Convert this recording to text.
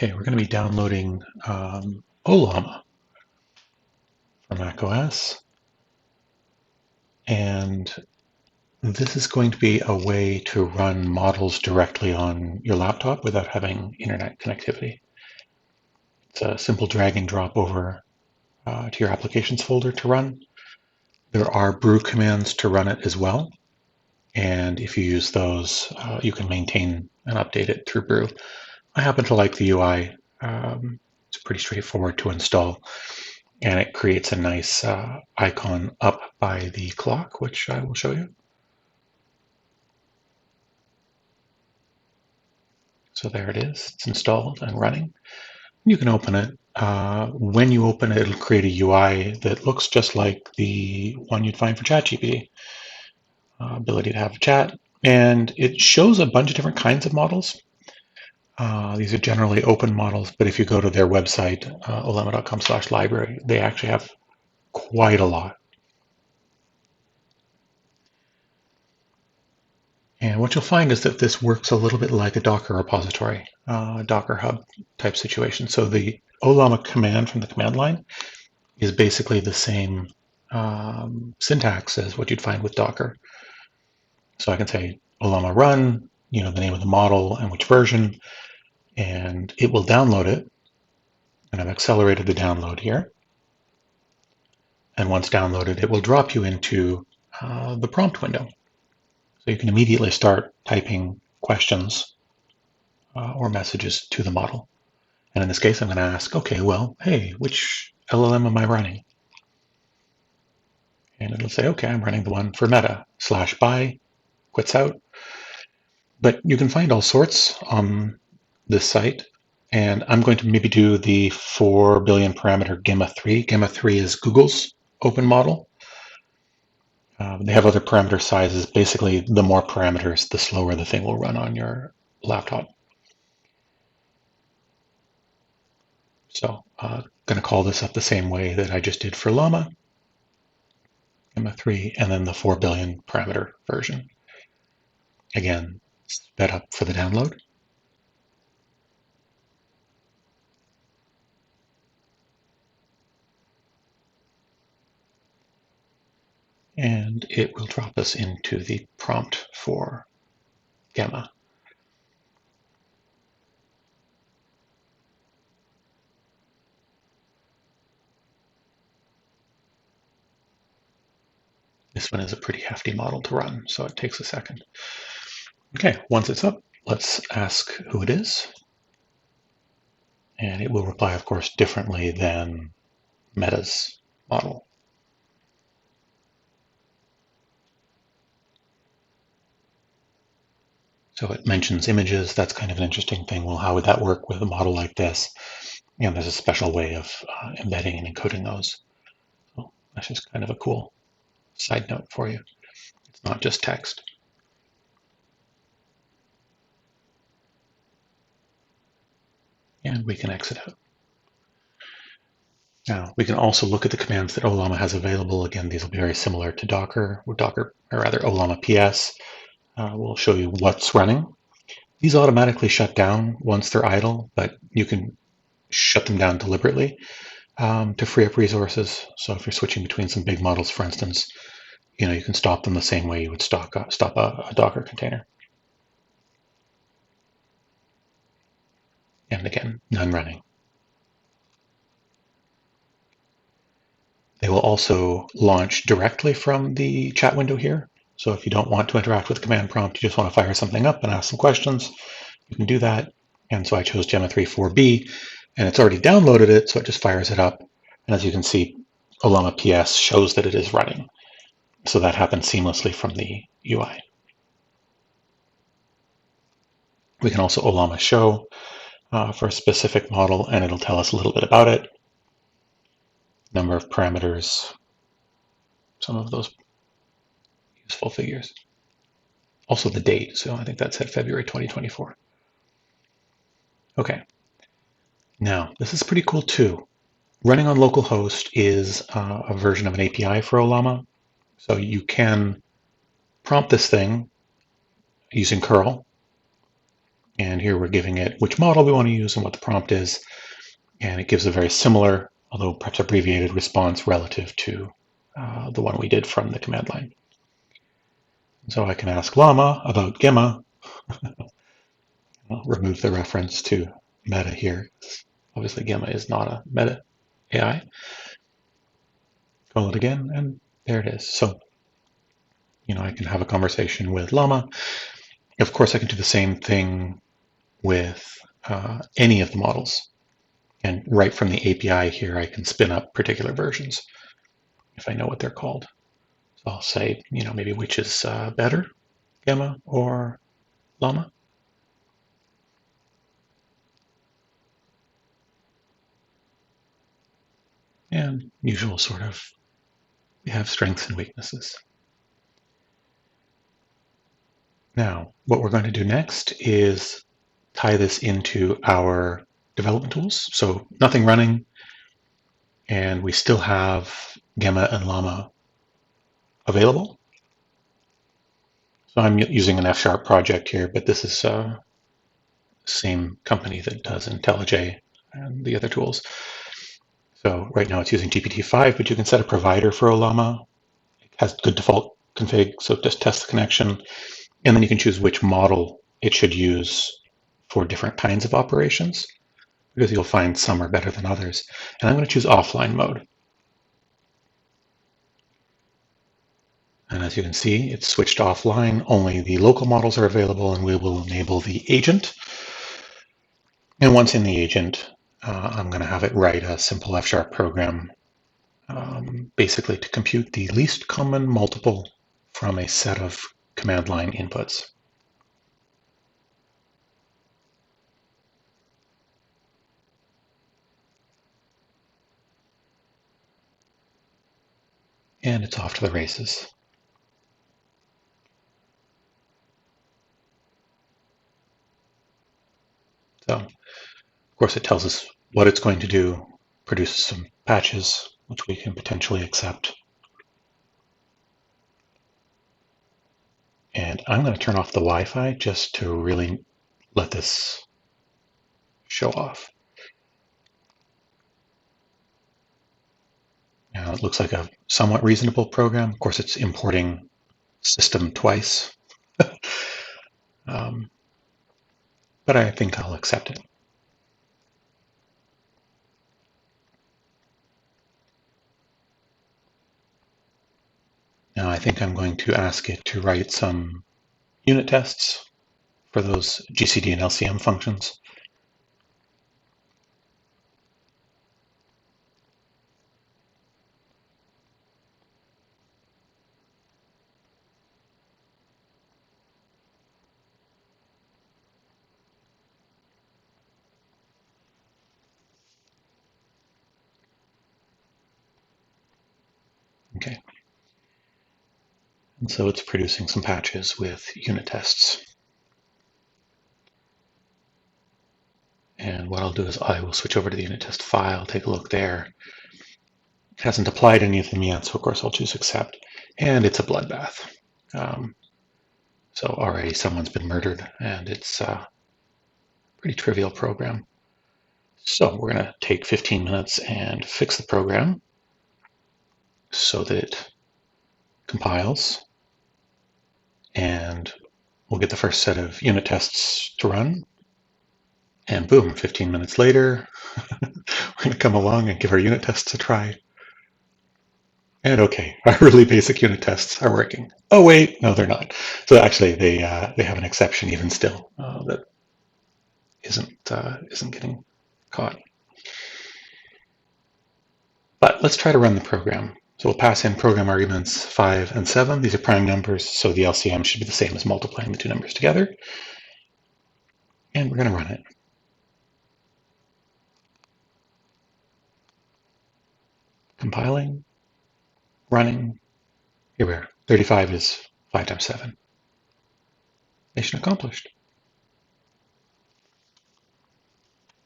Okay, we're going to be downloading Ollama for macOS, and this is going to be a way to run models directly on your laptop without having internet connectivity. It's a simple drag and drop over to your applications folder to run. There are brew commands to run it as well, and if you use those, you can maintain and update it through brew. I happen to like the UI. It's pretty straightforward to install. And it creates a nice icon up by the clock, which I will show you. So there it is. It's installed and running. You can open it. When you open it, it'll create a UI that looks just like the one you'd find for ChatGPT. Ability to have a chat. And it shows a bunch of different kinds of models. These are generally open models, but if you go to their website, ollama.com/library, they actually have quite a lot. And what you'll find is that this works a little bit like a Docker repository, Docker Hub type situation. So the Ollama command from the command line is basically the same syntax as what you'd find with Docker. So I can say Ollama run, the name of the model and which version, and it will download it. And I've accelerated the download here. And once downloaded, it will drop you into the prompt window. So you can immediately start typing questions or messages to the model. And in this case, I'm going to ask, okay, well, hey, which LLM am I running? And it'll say, okay, I'm running the one for Meta /by, quits out. But you can find all sorts on this site. And I'm going to maybe do the 4 billion parameter Gemma 3. Gemma 3 is Google's open model. They have other parameter sizes. Basically, the more parameters, the slower the thing will run on your laptop. So I'm going to call this up the same way that I just did for Llama, Gemma 3, and then the 4 billion parameter version. Again, sped up for the download. And it will drop us into the prompt for Gemma. This one is a pretty hefty model to run, so it takes a second. Okay, once it's up, let's ask who it is. And it will reply, of course, differently than Meta's model. So it mentions images. That's kind of an interesting thing. Well, how would that work with a model like this? And there's a special way of embedding and encoding those. So that's just kind of a cool side note for you. It's not just text. And we can exit out. Now, we can also look at the commands that Ollama has available. Again, these will be very similar to Docker, or Ollama PS. Will show you what's running. These automatically shut down once they're idle, but you can shut them down deliberately to free up resources. So if you're switching between some big models, for instance, you can stop them the same way you would stop a Docker container. And again, none running. They will also launch directly from the chat window here. So if you don't want to interact with the command prompt, you just want to fire something up and ask some questions, you can do that. And so I chose Gemma 3 4B, and it's already downloaded it, so it just fires it up. And as you can see, Ollama PS shows that it is running. So that happens seamlessly from the UI. We can also Ollama show for a specific model, and it'll tell us a little bit about it. Number of parameters, some of those useful figures. Also the date, so I think that said February 2024. Okay, now this is pretty cool too. Running on localhost is a version of an API for Ollama. So you can prompt this thing using curl, And here we're giving it which model we want to use and what the prompt is. And it gives a very similar, although perhaps abbreviated response relative to the one we did from the command line. So I can ask Llama about Gemma. I'll remove the reference to meta here. Obviously, Gemma is not a meta AI. Call it again, and there it is. So, I can have a conversation with Llama. Of course, I can do the same thing with any of the models. And right from the API here, I can spin up particular versions if I know what they're called. So I'll say, maybe which is better, Gemma or Llama. And usual sort of, we have strengths and weaknesses. Now, what we're going to do next is tie this into our development tools. So nothing running, and we still have Gemma and Llama available. So I'm using an F# project here, but this is the same company that does IntelliJ and the other tools. So right now it's using GPT-5, but you can set a provider for Ollama. It has good default config, so just test the connection. And then you can choose which model it should use for different kinds of operations, because you'll find some are better than others. And I'm going to choose offline mode. And as you can see, it's switched offline. Only the local models are available, and we will enable the agent. And once in the agent, I'm going to have it write a simple F# program, basically to compute the least common multiple from a set of command line inputs. And it's off to the races. So, of course, it tells us what it's going to do, produces some patches, which we can potentially accept. And I'm going to turn off the Wi-Fi just to really let this show off. Now, it looks like a somewhat reasonable program. Of course, it's importing system twice. But I think I'll accept it. Now I think I'm going to ask it to write some unit tests for those GCD and LCM functions. Okay. And so it's producing some patches with unit tests. And what I'll do is I will switch over to the unit test file, take a look there. It hasn't applied any of them yet, so of course I'll choose accept. And it's a bloodbath. So already someone's been murdered, and it's a pretty trivial program. So we're going to take 15 minutes and fix the program so that it compiles, and we'll get the first set of unit tests to run. And boom, 15 minutes later, we're going to come along and give our unit tests a try. And okay, our really basic unit tests are working. Oh wait, no, they're not. So actually, they have an exception even still that isn't getting caught. But let's try to run the program. So we'll pass in program arguments 5 and 7. These are prime numbers, so the LCM should be the same as multiplying the two numbers together. And we're going to run it. Compiling, running. Here we are. 35 is 5 times 7. Mission accomplished.